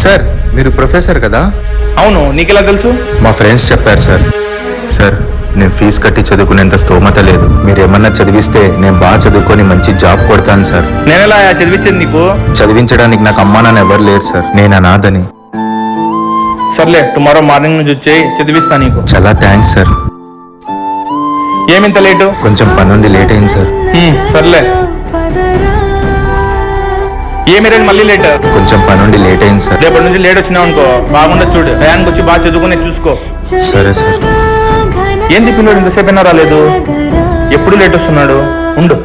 Sir మీరు professor కదా? అవును, నీకెలా తెలుసు? మా ఫ్రెండ్స్ చెప్పారు సార్. సార్ నేను ఫీజు కట్టి చదువుకునేంత స్తోమత లేదు. మీరేమన్నా చదివిస్తే నేను బాగా చదువుకొని మంచి జాబ్ కొడతాను సార్. నేనెలా చదివించింది నీకు? చదివించడానికి నాకు అమ్మా నాన్న ఎవరు లేరు సార్. నేను అనాథని. సర్లే, టుమారో మార్నింగ్ నుంచి వచ్చేయి, చదివిస్తా నీకు. చాలా థ్యాంక్స్ సార్. ఏమింత లేటు? కొంచెం పనుండి లేట్ అయింది సార్. సర్లే. ఏమి రేపు మళ్ళీ లేట్? కొంచెం పనుండి లేట్ అయింది సార్. రేపటి నుంచి లేట్ వచ్చినావు అనుకో బాగుండదు. చూడు, టయానికి వచ్చి బాగా చదువుకునే చూసుకో. సరే సార్. ఏంది పిల్లడు ఇంతసేపు అయినా రాలేదు? ఎప్పుడు లేట్ వస్తున్నాడు? ఉండు.